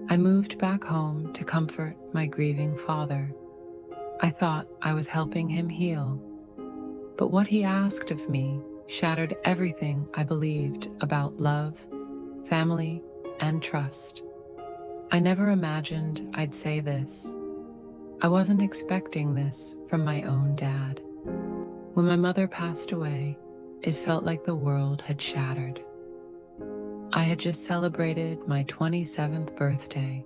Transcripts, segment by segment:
I moved back home to comfort my grieving father. I thought I was helping him heal, but what he asked of me shattered everything I believed about love, family, and trust. I never imagined I'd say this. I wasn't expecting this from my own dad. When my mother passed away, it felt like the world had shattered. I had just celebrated my 27th birthday,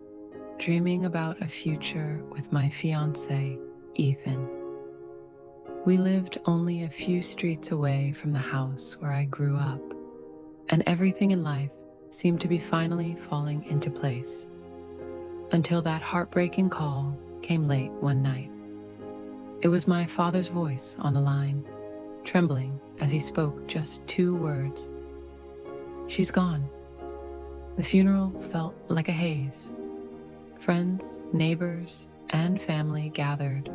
dreaming about a future with my fiancé, Ethan. We lived only a few streets away from the house where I grew up, and everything in life seemed to be finally falling into place. Until that heartbreaking call came late one night. It was my father's voice on the line, trembling as he spoke just 2 words. She's gone. The funeral felt like a haze. Friends, neighbors, and family gathered,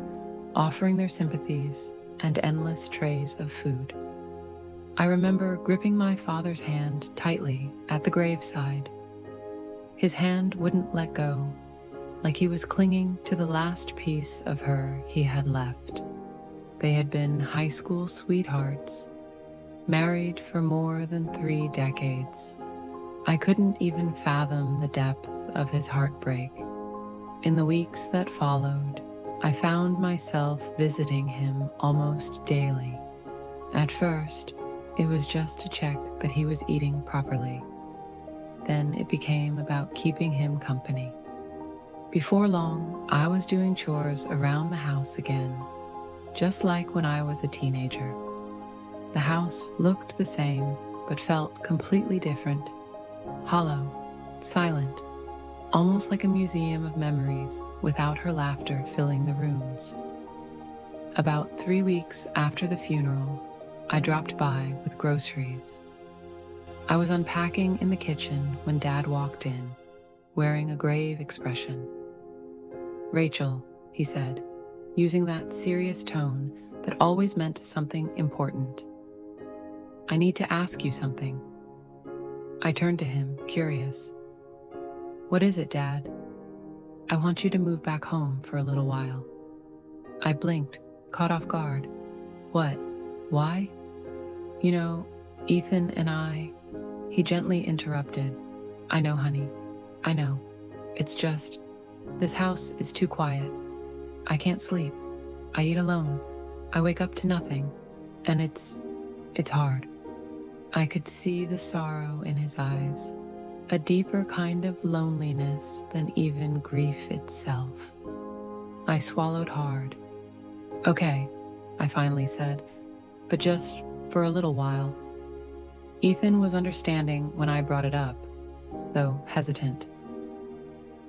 offering their sympathies and endless trays of food. I remember gripping my father's hand tightly at the graveside. His hand wouldn't let go, like he was clinging to the last piece of her he had left. They had been high school sweethearts, married for more than 3 decades. I couldn't even fathom the depth of his heartbreak. In the weeks that followed, I found myself visiting him almost daily. At first, it was just to check that he was eating properly. Then it became about keeping him company. Before long, I was doing chores around the house again, just like when I was a teenager. The house looked the same, but felt completely different. Hollow, silent, almost like a museum of memories without her laughter filling the rooms. About 3 weeks after the funeral, I dropped by with groceries. I was unpacking in the kitchen when Dad walked in, wearing a grave expression. "Rachel," he said, using that serious tone that always meant something important. "I need to ask you something." I turned to him, curious. "What is it, Dad?" "I want you to move back home for a little while." I blinked, caught off guard. "What? Why?" "You know, Ethan and I—" He gently interrupted. "I know, honey. I know. It's just, this house is too quiet. I can't sleep. I eat alone. I wake up to nothing. And it's hard." I could see the sorrow in his eyes, a deeper kind of loneliness than even grief itself. I swallowed hard. "Okay," I finally said, "but just for a little while." Ethan was understanding when I brought it up, though hesitant.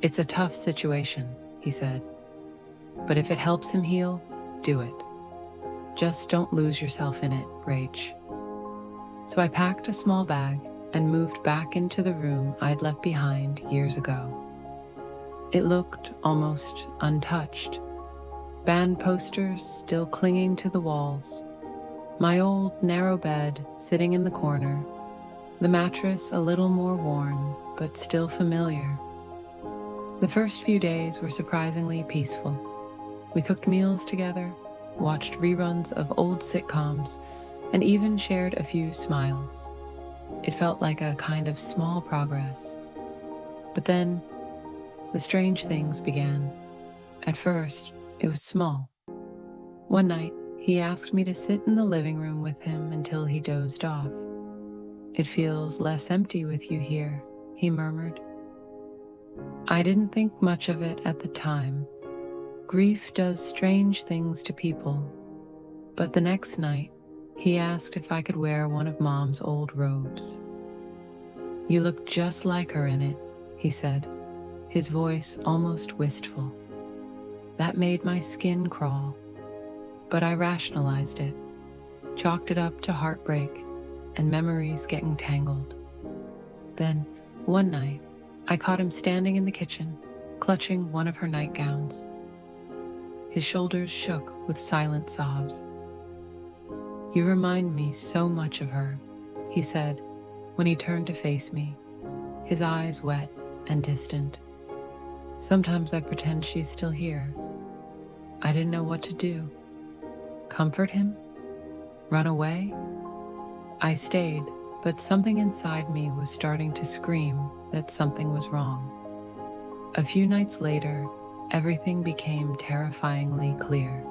"It's a tough situation," he said, "but if it helps him heal, do it. Just don't lose yourself in it, Rach." So I packed a small bag and moved back into the room I'd left behind years ago. It looked almost untouched. Band posters still clinging to the walls. My old narrow bed sitting in the corner. The mattress a little more worn, but still familiar. The first few days were surprisingly peaceful. We cooked meals together, watched reruns of old sitcoms, and even shared a few smiles. It felt like a kind of small progress. But then, the strange things began. At first, it was small. One night, he asked me to sit in the living room with him until he dozed off. "It feels less empty with you here," he murmured. I didn't think much of it at the time. Grief does strange things to people. But the next night, he asked if I could wear one of Mom's old robes. "You look just like her in it," he said, his voice almost wistful. That made my skin crawl, but I rationalized it, chalked it up to heartbreak and memories getting tangled. Then, one night, I caught him standing in the kitchen, clutching one of her nightgowns. His shoulders shook with silent sobs. "You remind me so much of her," he said when he turned to face me, his eyes wet and distant. Sometimes I pretend she's still here. I didn't know what to do. Comfort him? Run away? I stayed, but something inside me was starting to scream that something was wrong. A few nights later, everything became terrifyingly clear.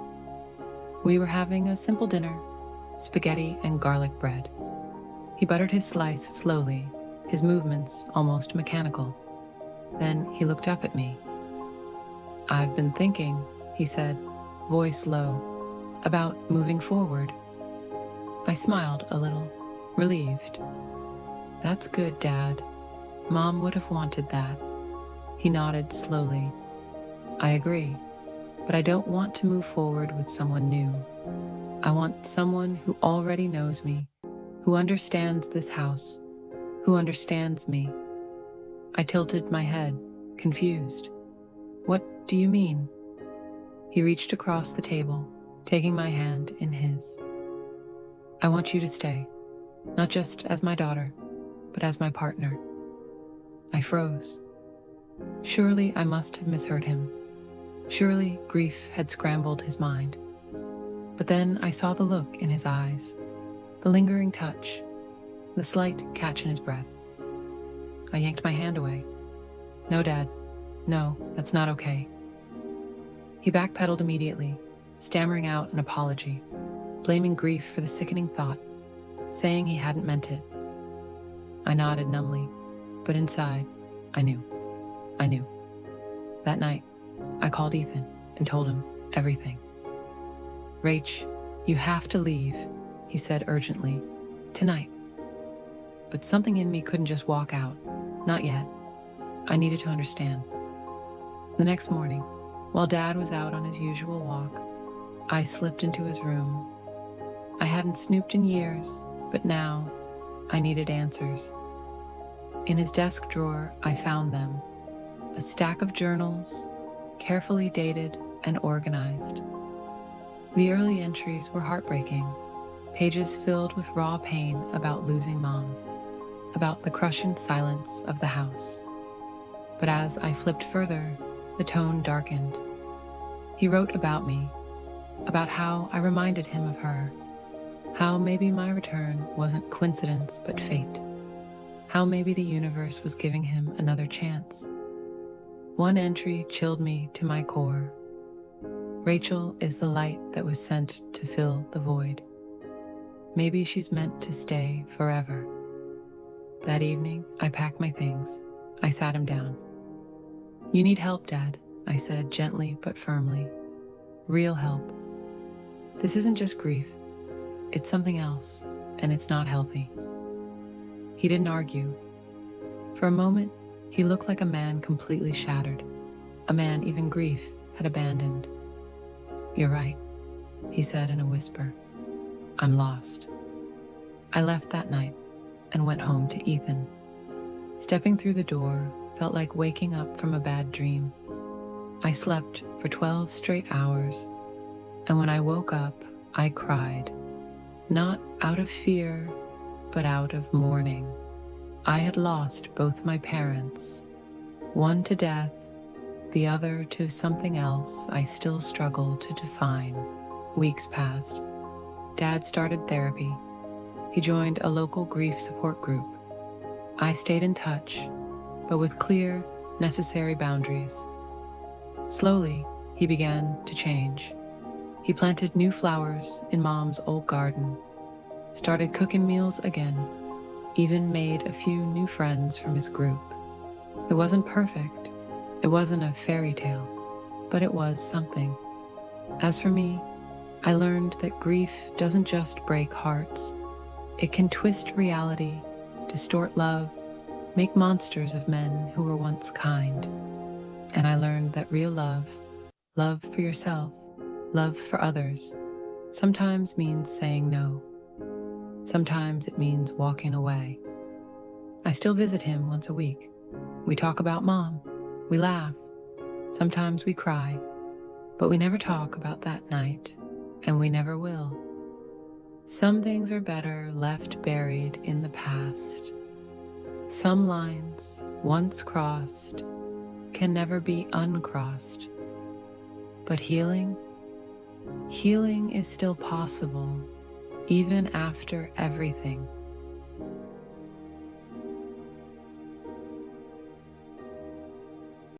We were having a simple dinner, spaghetti and garlic bread. He buttered his slice slowly, his movements almost mechanical. Then he looked up at me. "I've been thinking," he said, voice low, "about moving forward." I smiled a little, relieved. "That's good, Dad. Mom would have wanted that." He nodded slowly. "I agree, but I don't want to move forward with someone new. I want someone who already knows me, who understands this house, who understands me." I tilted my head, confused. "What do you mean?" He reached across the table, taking my hand in his. "I want you to stay, not just as my daughter, but as my partner." I froze. Surely I must have misheard him. Surely grief had scrambled his mind. But then I saw the look in his eyes, the lingering touch, the slight catch in his breath. I yanked my hand away. "No, Dad. No, that's not okay." He backpedaled immediately, stammering out an apology, blaming grief for the sickening thought, saying he hadn't meant it. I nodded numbly, but inside, I knew. I knew. That night, I called Ethan and told him everything. "Rach, you have to leave," he said urgently. "Tonight." But something in me couldn't just walk out. Not yet. I needed to understand. The next morning, while Dad was out on his usual walk, I slipped into his room. I hadn't snooped in years, but now I needed answers. In his desk drawer, I found them. A stack of journals, carefully dated and organized. The early entries were heartbreaking, pages filled with raw pain about losing Mom, about the crushing silence of the house. But as I flipped further, the tone darkened. He wrote about me, about how I reminded him of her, how maybe my return wasn't coincidence but fate, how maybe the universe was giving him another chance. One entry chilled me to my core. "Rachel is the light that was sent to fill the void. Maybe she's meant to stay forever." That evening, I packed my things. I sat him down. "You need help, Dad," I said gently but firmly. "Real help. This isn't just grief. It's something else, and it's not healthy." He didn't argue. For a moment, he looked like a man completely shattered, a man even grief had abandoned. "You're right," he said in a whisper. "I'm lost." I left that night and went home to Ethan. Stepping through the door felt like waking up from a bad dream. I slept for 12 straight hours, and when I woke up, I cried, not out of fear, but out of mourning. I had lost both my parents, one to death, the other to something else I still struggle to define. Weeks passed. Dad started therapy. He joined a local grief support group. I stayed in touch, but with clear, necessary boundaries. Slowly, he began to change. He planted new flowers in Mom's old garden, started cooking meals again, even made a few new friends from his group. It wasn't perfect. It wasn't a fairy tale, but it was something. As for me, I learned that grief doesn't just break hearts. It can twist reality, distort love, make monsters of men who were once kind. And I learned that real love, love for yourself, love for others, sometimes means saying no. Sometimes it means walking away. I still visit him once a week. We talk about Mom. We laugh. Sometimes we cry. But we never talk about that night, and we never will. Some things are better left buried in the past. Some lines, once crossed, can never be uncrossed. But healing? Healing is still possible, even after everything.